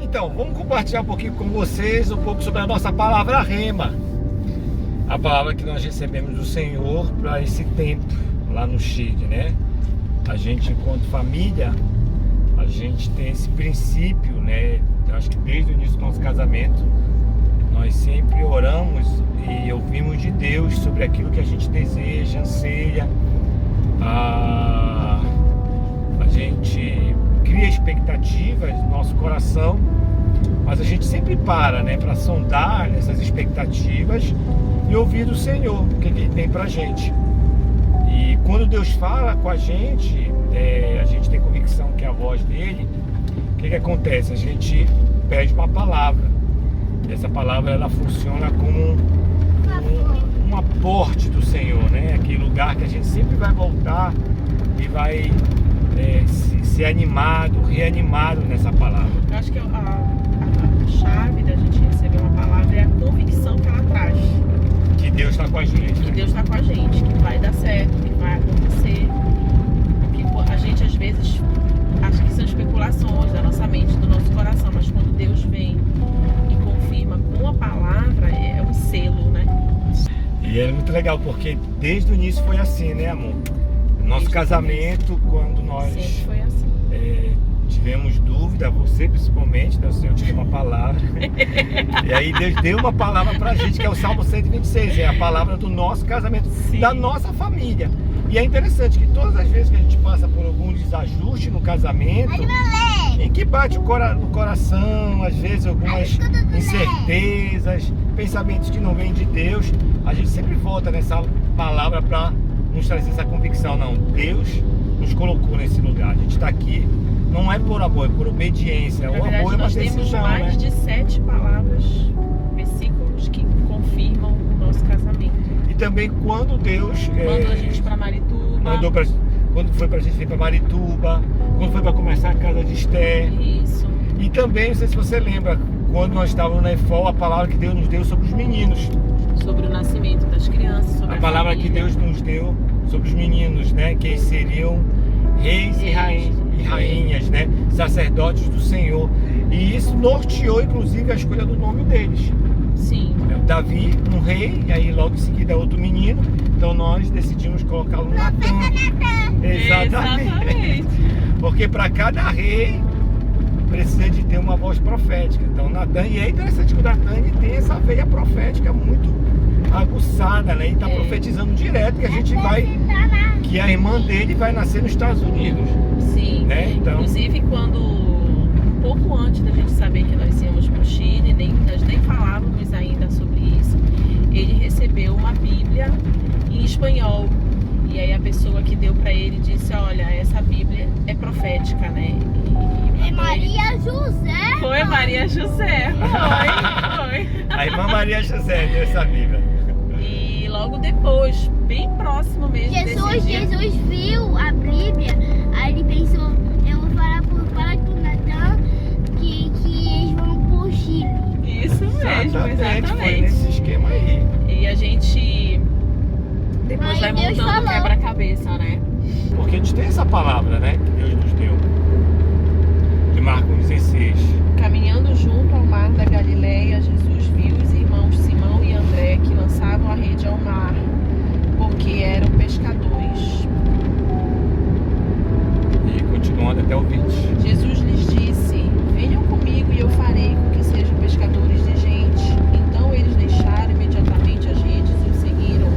Então, vamos compartilhar um pouquinho com vocês um pouco sobre a nossa palavra rema. A palavra que nós recebemos do Senhor para esse tempo lá no Chile, né? A gente, enquanto família, a gente tem esse princípio, né? Eu acho que desde o início do nosso casamento, nós sempre oramos e ouvimos de Deus sobre aquilo que a gente deseja, anseia. A gente cria expectativas no nosso coração, mas a gente sempre para, né, para sondar essas expectativas e ouvir do Senhor o que Ele tem pra gente. E quando Deus fala com a gente tem convicção que é a voz dele. O que acontece? A gente pede uma palavra. E essa palavra, ela funciona como um aporte do Senhor, né? Aquele lugar que a gente sempre vai voltar e vai ser animado, reanimado nessa palavra. Eu acho que a chave da gente receber uma palavra é a convicção que ela traz. Que Deus está com a gente. Que Deus está com a gente, que vai dar certo, que vai acontecer. Porque a gente às vezes acha que são especulações da nossa mente, do nosso coração, mas quando Deus vem e confirma com a palavra, é um selo, né? E é muito legal, porque desde o início foi assim, né, amor? Nosso casamento, quando nós sempre foi assim. Tivemos dúvida, você principalmente, né? O Senhor tinha uma palavra. E aí Deus deu uma palavra pra gente, que é o Salmo 126, é a palavra do nosso casamento, Sim. Da nossa família. E é interessante que todas as vezes que a gente passa por algum desajuste no casamento, em que bate no coração, às vezes algumas incertezas, pensamentos que não vêm de Deus, a gente sempre volta nessa palavra para nos trazer essa convicção. Não, Deus nos colocou nesse lugar, a gente está aqui, não é por amor, é por obediência. O amor é uma decisão, nós temos mais de 7 palavras, versículos que confirmam o nosso casamento. E também quando Deus mandou a gente para Marituba, quando foi pra gente ir para Marituba, quando foi para começar a casa de Esther. Isso. E também, não sei se você lembra, quando nós estávamos na EFOL, a palavra que Deus nos deu sobre os meninos. Sobre o nascimento das crianças, sobre a palavra família. Que Deus nos deu sobre os meninos, né? Que eles seriam reis e rainhas, né? Sacerdotes do Senhor. E isso norteou, inclusive, a escolha do nome deles. Sim. Davi, um rei, e aí logo em seguida outro menino. Então nós decidimos colocá-lo no Natan. Exatamente. Porque para cada rei precisa de ter uma voz profética. Então Natan, e é interessante que o Natan tem essa veia profética muito aguçada, né? E está profetizando direto que a gente que a irmã dele vai nascer nos Estados Unidos. Sim. Né? Então, inclusive um pouco antes da gente saber que nós íamos para o Chile, nós nem falávamos ainda sobre isso, ele recebeu uma Bíblia em espanhol. E aí a pessoa que deu para ele disse, olha, essa Bíblia é profética, né? É Maria José. Foi Maria José, foi. A irmã Maria José deu essa Bíblia. E logo depois, bem próximo mesmo Jesus viu a Bíblia, aí ele pensou, eu vou falar pro Natan que eles vão pro Chile. Isso mesmo, exatamente. Foi nesse esquema aí. E a gente depois vai montando o quebra-cabeça, né? Porque a gente tem essa palavra, né? Que Deus nos deu. De Marcos 16. Caminhando junto ao mar da Galileia, Jesus viu os irmãos Simão e André que lançavam a rede ao mar, porque eram pescadores. E continuando até o 20. Jesus lhes disse, venham comigo e eu farei com que sejam pescadores de gente. Então eles deixaram imediatamente as redes e o seguiram.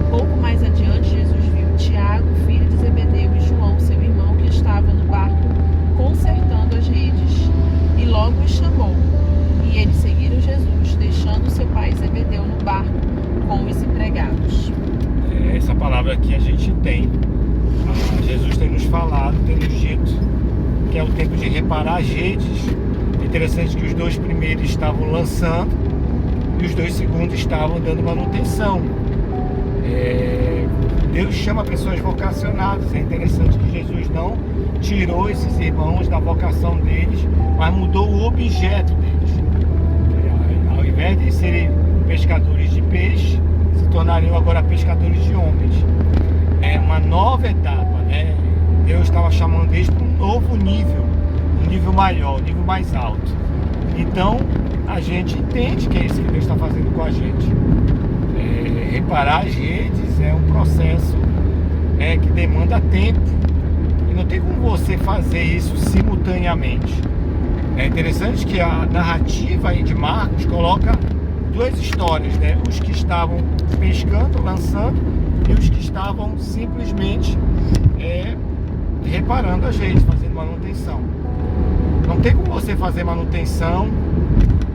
Pouco mais adiante, Jesus viu Tiago, filho de Zebedeu, e João, seu irmão, que estava no barco consertando as redes, e logo os chamou. E eles seguiram Jesus, deixando seu pai Zebedeu no barco com os empregados. Essa palavra aqui a gente tem. Jesus tem nos falado, tem nos dito que é o tempo de reparar as redes. É interessante que os 2 primeiros estavam lançando e os 2 segundos estavam dando manutenção. Deus chama pessoas vocacionadas. É interessante que Jesus não tirou esses irmãos da vocação deles, mas mudou o objeto deles. Ao invés de serem pescadores de peixe, se tornariam agora pescadores de homens. É uma nova etapa, né? Deus estava chamando eles para um novo nível, um nível maior, um nível mais alto. Então a gente entende que é isso que Deus está fazendo com a gente. Reparar as redes é um processo que demanda tempo. E não tem como você fazer isso simultaneamente. É interessante que a narrativa aí de Marcos coloca duas histórias, né? Os que estavam pescando, lançando, e os que estavam simplesmente reparando as redes, fazendo manutenção. Não tem como você fazer manutenção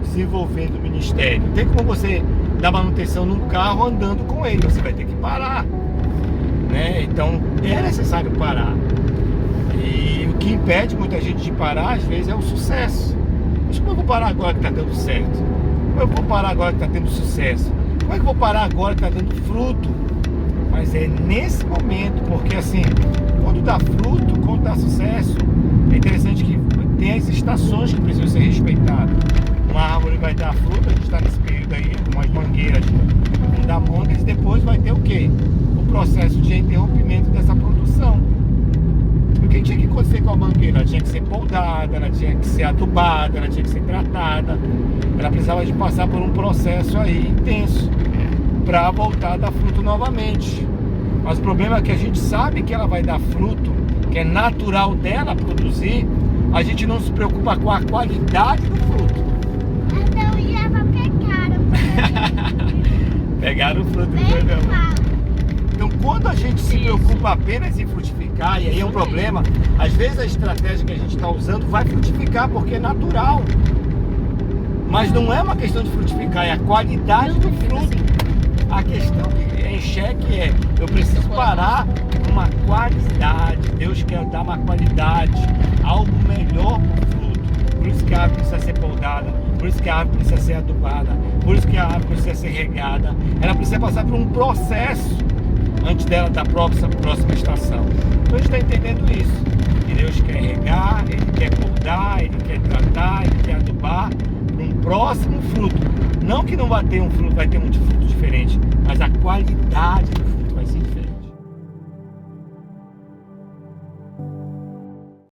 desenvolvendo o ministério. Não tem como você dar manutenção num carro andando com ele. Você vai ter que parar, né? Então é necessário parar. E o que impede muita gente de parar, às vezes, é o sucesso. Mas como eu vou parar agora que está dando certo? Como eu vou parar agora que está tendo sucesso? Como é que eu vou parar agora que está dando fruto? Mas é nesse momento, porque assim, quando dá fruto, quando dá sucesso, é interessante que tem as estações que precisam ser respeitadas. Uma árvore vai dar fruto, a gente está nesse período aí, umas mangueiras vão dar mangas, e depois vai ter o quê? O processo de interrompimento dessa produção. O que tinha que acontecer com a mangueira? Ela tinha que ser podada, ela tinha que ser adubada, ela tinha que ser tratada. Ela precisava de passar por um processo aí intenso para voltar a dar fruto novamente. Mas o problema é que a gente sabe que ela vai dar fruto, que é natural dela produzir, a gente não se preocupa com a qualidade do fruto. Então já pegaram. Pegaram o fruto do programa. Então quando a gente se preocupa apenas em frutificar, e aí é um problema, às vezes a estratégia que a gente está usando vai frutificar porque é natural. Mas não é uma questão de frutificar, é a qualidade do fruto. A questão que é em xeque é, eu preciso parar uma qualidade. Deus quer dar uma qualidade, algo melhor para o fruto. Por isso que a árvore precisa ser podada, por isso que a árvore precisa ser adubada, por isso que a árvore precisa ser regada. Ela precisa passar por um processo antes dela da próxima estação. Então a gente está entendendo isso. Que Deus quer regar, Ele quer podar, Ele quer tratar, Ele quer adubar para um próximo fruto. Não que não vai ter um fruto, vai ter muito fruto diferente, mas a qualidade do fruto.